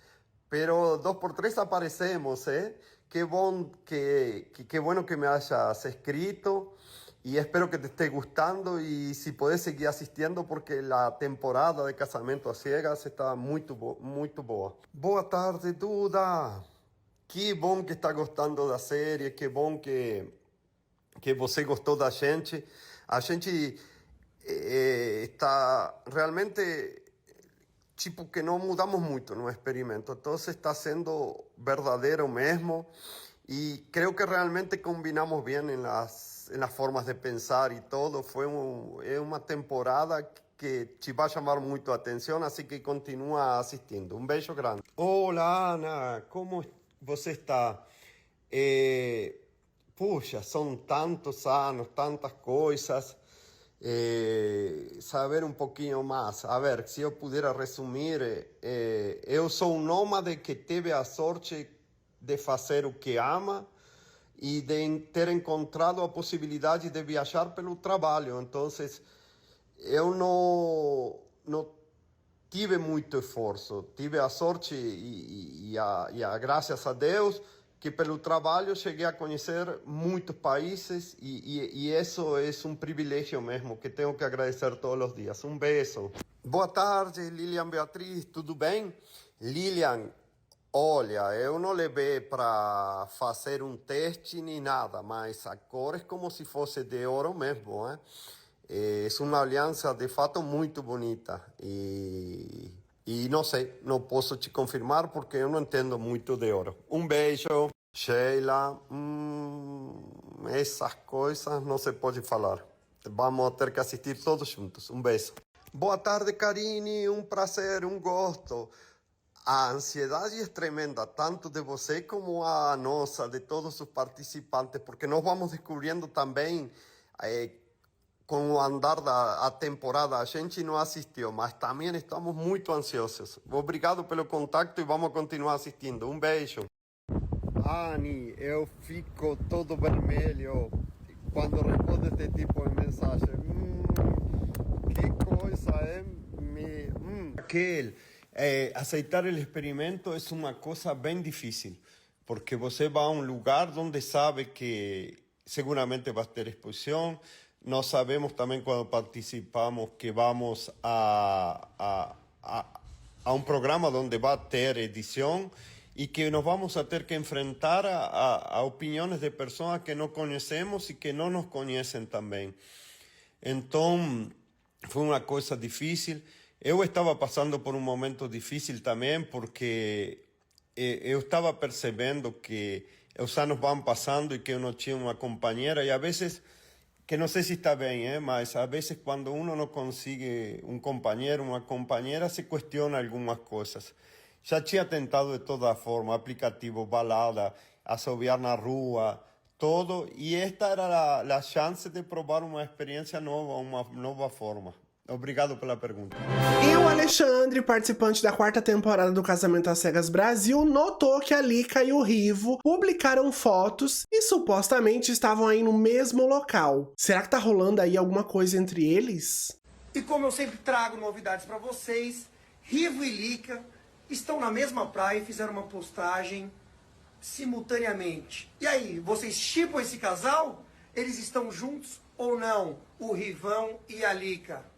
Pero 2 por 3 aparecemos, ¿eh? Qué bueno que me hayas escrito y espero que te esté gustando y si podés seguir asistiendo porque la temporada de Casamento às Cegas está muito boa. Boa tarde, Duda. Que bom que está gostando da série, que bom que você gostou da gente. A gente está realmente, tipo, que não mudamos muito no experimento. Então está sendo verdadeiro mesmo e creio que realmente combinamos bem em las formas de pensar e todo. É uma temporada que te vai chamar muito a atenção, assim que continua assistindo. Um beijo grande. Olá, Ana, como você está? Puxa, são tantos anos, tantas coisas. Saber um pouquinho mais. A ver, se eu puder resumir, eu sou um nômade que teve a sorte de fazer o que ama e de ter encontrado a possibilidade de viajar pelo trabalho. Então, eu não tive muito esforço. Tive a sorte e graças a Deus que pelo trabalho cheguei a conhecer muitos países e isso é um privilégio mesmo que tenho que agradecer todos os dias. Um beijo. Boa tarde, Lilian Beatriz, tudo bem? Lilian, olha, eu não levei para fazer um teste nem nada, mas a cor é como se fosse de ouro mesmo, né? É uma aliança de fato muito bonita e não sei, não posso te confirmar porque eu não entendo muito de ouro. Um beijo. Sheila, essas coisas não se pode falar. Vamos ter que assistir todos juntos. Um beijo. Boa tarde, Karine. Um prazer, um gosto. A ansiedade é tremenda, tanto de você como a nossa, de todos os participantes, porque nós vamos descobrindo também com o andar da temporada. A gente não assistiu, mas também estamos muito ansiosos. Obrigado pelo contato e vamos continuar assistindo. Um beijo. Ani, eu fico todo vermelho quando respondo este tipo de mensagem. Que coisa, Raquel, aceitar o experimento é uma coisa bem difícil, porque você vai a um lugar onde sabe que seguramente vai ter exposição. Nós sabemos também quando participamos que vamos a um programa onde vai ter edição e que nos vamos a ter que enfrentar a opiniões de pessoas que não conhecemos e que não nos conhecem também. Então, foi uma coisa difícil. Eu estava passando por um momento difícil também, porque eu estava percebendo que os anos vão passando e que eu não tinha uma companheira, e a vezes, que não sei se está bem, mas a vezes quando uno não consegue um companheiro, uma companheira, se questiona algumas coisas. Já tinha tentado de toda forma, aplicativo, balada, assobiar na rua, todo, e esta era a chance de provar uma experiência nova, uma nova forma. Obrigado pela pergunta. E o Alexandre, participante da 4ª temporada do Casamento às Cegas Brasil, notou que a Lica e o Rivo publicaram fotos e supostamente estavam aí no mesmo local. Será que tá rolando aí alguma coisa entre eles? E como eu sempre trago novidades pra vocês, Rivo e Lica estão na mesma praia e fizeram uma postagem simultaneamente. E aí, vocês shippam esse casal? Eles estão juntos ou não? O Rivão e a Lica?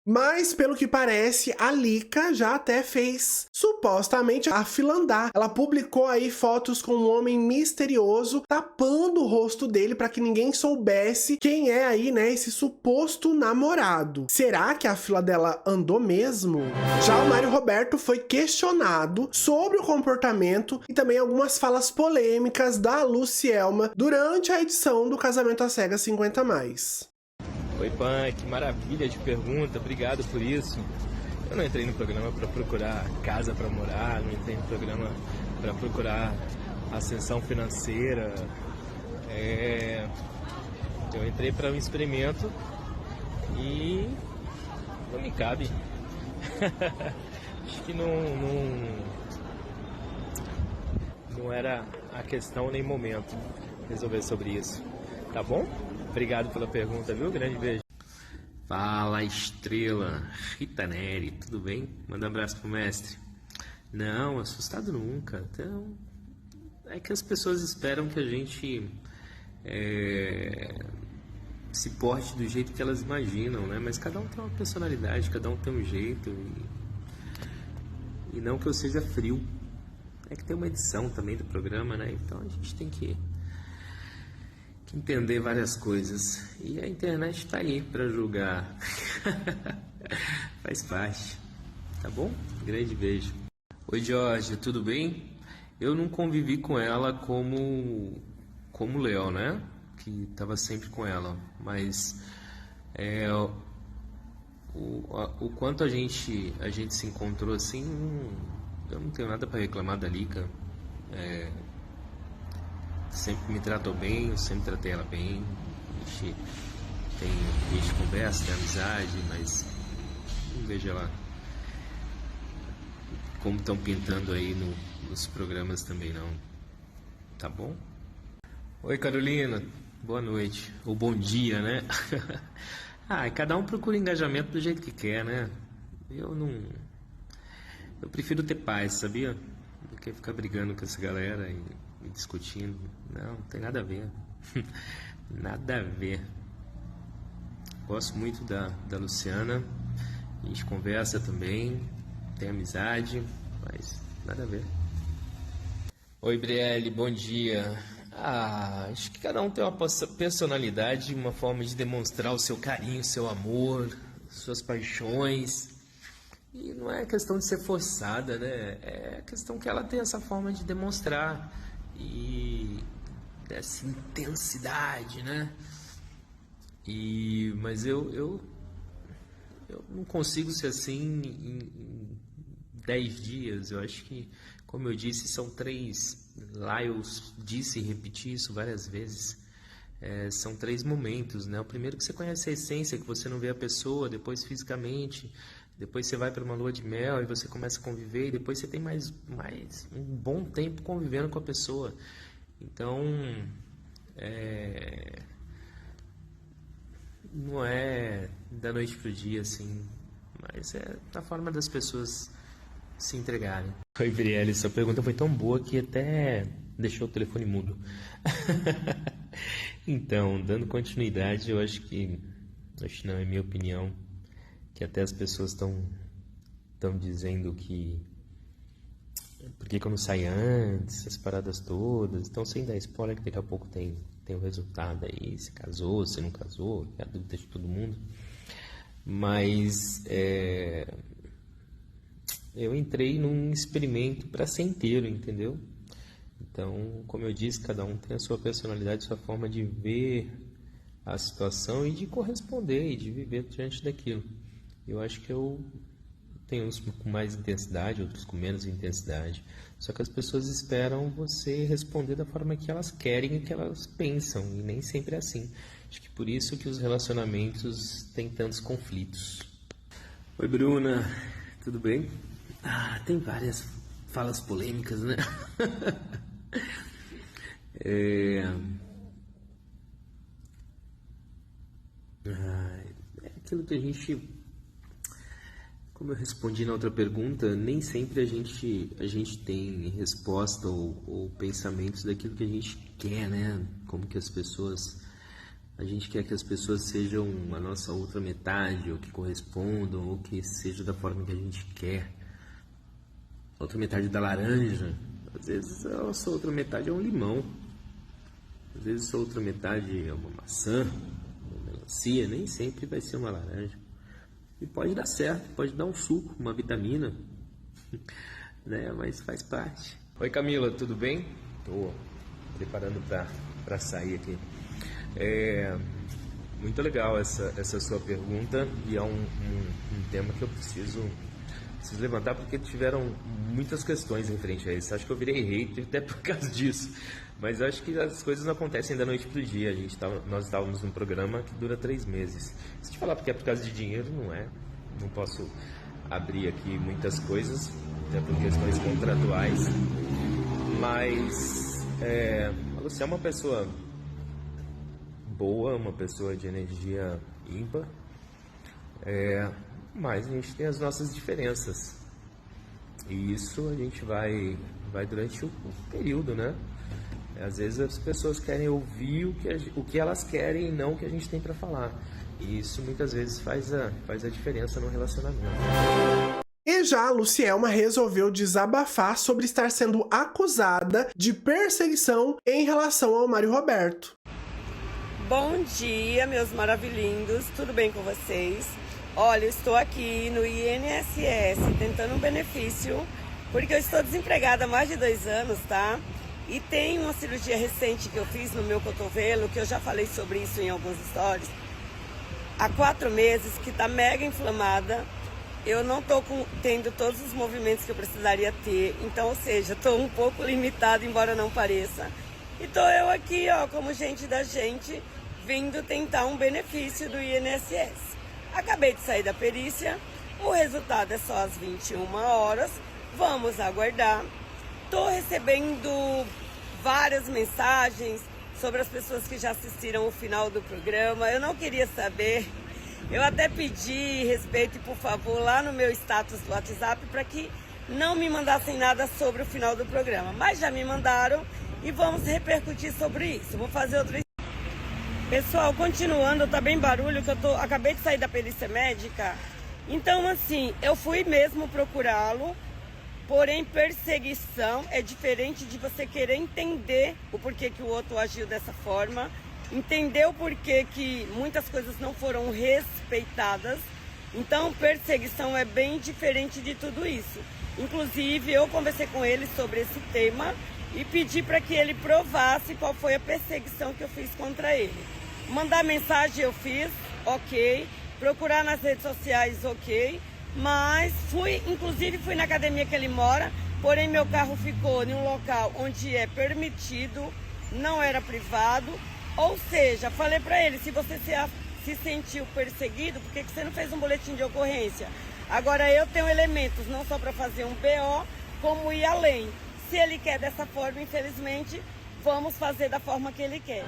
Mas, pelo que parece, a Lica já até fez, supostamente, a fila andar. Ela publicou aí fotos com um homem misterioso, tapando o rosto dele para que ninguém soubesse quem é aí, né, esse suposto namorado. Será que a fila dela andou mesmo? Já o Mário Roberto foi questionado sobre o comportamento e também algumas falas polêmicas da Lucielma durante a edição do Casamento às Cegas 50+. Oi, Pan, que maravilha de pergunta, obrigado por isso. Eu não entrei no programa para procurar casa para morar, não entrei no programa para procurar ascensão financeira. Eu entrei para um experimento e não me cabe. Acho que não era a questão nem momento resolver sobre isso, tá bom? Obrigado pela pergunta, viu? Grande beijo. Fala, estrela. Rita Neri, tudo bem? Manda um abraço pro mestre. Não, assustado nunca. Então, é que as pessoas esperam que a gente se porte do jeito que elas imaginam, né? Mas cada um tem uma personalidade, cada um tem um jeito. E não que eu seja frio. É que tem uma edição também do programa, né? Então a gente tem que entender várias coisas, e a internet está aí para julgar. Faz parte, tá bom? Grande beijo. Oi, Jorge, tudo bem? Eu não convivi com ela como o Léo, né? Que estava sempre com ela, mas o quanto a gente se encontrou assim, eu não tenho nada para reclamar da Lica. Sempre me tratou bem, eu sempre tratei ela bem. A gente conversa, tem amizade, mas não vejo ela como estão pintando aí nos programas também, não. Tá bom? Oi, Carolina, boa noite, ou bom dia, né? Cada um procura engajamento do jeito que quer, né? Eu prefiro ter paz, sabia? Do que ficar brigando com essa galera e discutindo. Não tem nada a ver. Nada a ver. Gosto muito da Luciana. A gente conversa também, tem amizade, mas nada a ver. Oi, Brielle, bom dia. Acho que cada um tem uma personalidade, uma forma de demonstrar o seu carinho, o seu amor, suas paixões. E não é questão de ser forçada, né? É questão que ela tem essa forma de demonstrar e dessa intensidade, né? Mas eu não consigo ser assim em 10 dias. Eu acho que, como eu disse, são 3. Lá eu disse e repeti isso várias vezes. São 3 momentos, né? O primeiro que você conhece a essência, que você não vê a pessoa, depois fisicamente, depois você vai para uma lua de mel e você começa a conviver, e depois você tem mais um bom tempo convivendo com a pessoa. Então, não é da noite pro dia, assim, mas é a forma das pessoas se entregarem. Oi, Brielle, sua pergunta foi tão boa que até deixou o telefone mudo. Então, dando continuidade, eu acho não, é minha opinião, que até as pessoas estão dizendo que por que eu não saí antes, essas paradas todas, estão sem dar spoiler, que daqui a pouco tem o resultado aí, se casou, se não casou, que é a dúvida de todo mundo. Mas eu entrei num experimento para ser inteiro, entendeu? Então, como eu disse, cada um tem a sua personalidade, sua forma de ver a situação e de corresponder e de viver diante daquilo. Eu acho que eu tenho uns com mais intensidade, outros com menos intensidade. Só que as pessoas esperam você responder da forma que elas querem e que elas pensam, e nem sempre é assim. Acho que por isso que os relacionamentos têm tantos conflitos. Oi, Bruna, tudo bem? Tem várias falas polêmicas, né? É aquilo que a gente... Como eu respondi na outra pergunta, nem sempre a gente tem resposta ou pensamentos daquilo que a gente quer, né? Como que as pessoas... A gente quer que as pessoas sejam a nossa outra metade, ou que correspondam, ou que seja da forma que a gente quer. A outra metade da laranja. Às vezes a nossa outra metade é um limão. Às vezes a outra metade é uma maçã, uma melancia, nem sempre vai ser uma laranja. E pode dar certo, pode dar um suco, uma vitamina, né? Mas faz parte. Oi, Camila, tudo bem? Tô preparando para sair aqui. Muito legal essa sua pergunta, e é um tema que eu preciso levantar, porque tiveram muitas questões referente a isso. Acho que eu virei hater até por causa disso, mas acho que as coisas não acontecem da noite pro dia. Nós estávamos num programa que dura 3 meses. Se te falar porque é por causa de dinheiro, não posso abrir aqui muitas coisas, até por questões contratuais, mas você é uma pessoa boa, uma pessoa de energia ímpar, mas a gente tem as nossas diferenças, e isso a gente vai durante o período, né? Às vezes as pessoas querem ouvir o que elas querem e não o que a gente tem para falar, e isso muitas vezes faz a diferença no relacionamento. E já a Lucielma resolveu desabafar sobre estar sendo acusada de perseguição em relação ao Mário Roberto. Bom dia, meus maravilhindos, tudo bem com vocês? Olha, eu estou aqui no INSS tentando um benefício, porque eu estou desempregada há mais de 2 anos, tá? E tem uma cirurgia recente que eu fiz no meu cotovelo, que eu já falei sobre isso em alguns stories, há 4 meses, que tá mega inflamada. Eu não tô tendo todos os movimentos que eu precisaria ter, então, ou seja, tô um pouco limitada, embora não pareça. E tô eu aqui, ó, como gente da gente, vindo tentar um benefício do INSS. Acabei de sair da perícia, o resultado é só às 21 horas, vamos aguardar. Tô recebendo várias mensagens sobre as pessoas que já assistiram o final do programa. Eu não queria saber, eu até pedi respeito e por favor lá no meu status do WhatsApp para que não me mandassem nada sobre o final do programa, mas já me mandaram. E vamos repercutir sobre isso. Vou fazer outra... Pessoal, continuando, tá bem barulho, que acabei de sair da perícia médica. Então, assim, eu fui mesmo procurá-lo, porém perseguição é diferente de você querer entender o porquê que o outro agiu dessa forma, entender o porquê que muitas coisas não foram respeitadas. Então, perseguição é bem diferente de tudo isso. Inclusive, eu conversei com ele sobre esse tema e pedi para que ele provasse qual foi a perseguição que eu fiz contra ele. Mandar mensagem eu fiz, ok. Procurar nas redes sociais, ok. Mas inclusive fui na academia que ele mora, porém meu carro ficou em um local onde é permitido, não era privado. Ou seja, falei para ele, se você se sentiu perseguido, por que você não fez um boletim de ocorrência? Agora eu tenho elementos não só para fazer um BO, como ir além. Se ele quer dessa forma, infelizmente, vamos fazer da forma que ele quer.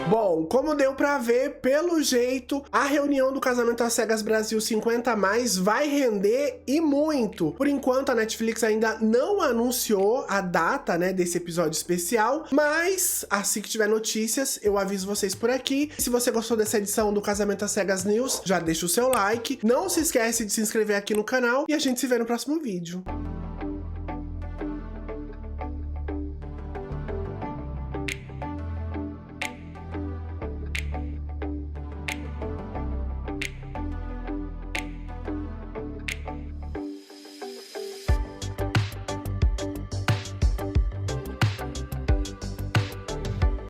Bom, como deu pra ver, pelo jeito, a reunião do Casamento às Cegas Brasil 50+, vai render e muito. Por enquanto, a Netflix ainda não anunciou a data, né, desse episódio especial, mas assim que tiver notícias, eu aviso vocês por aqui. Se você gostou dessa edição do Casamento às Cegas News, já deixa o seu like, não se esquece de se inscrever aqui no canal e a gente se vê no próximo vídeo.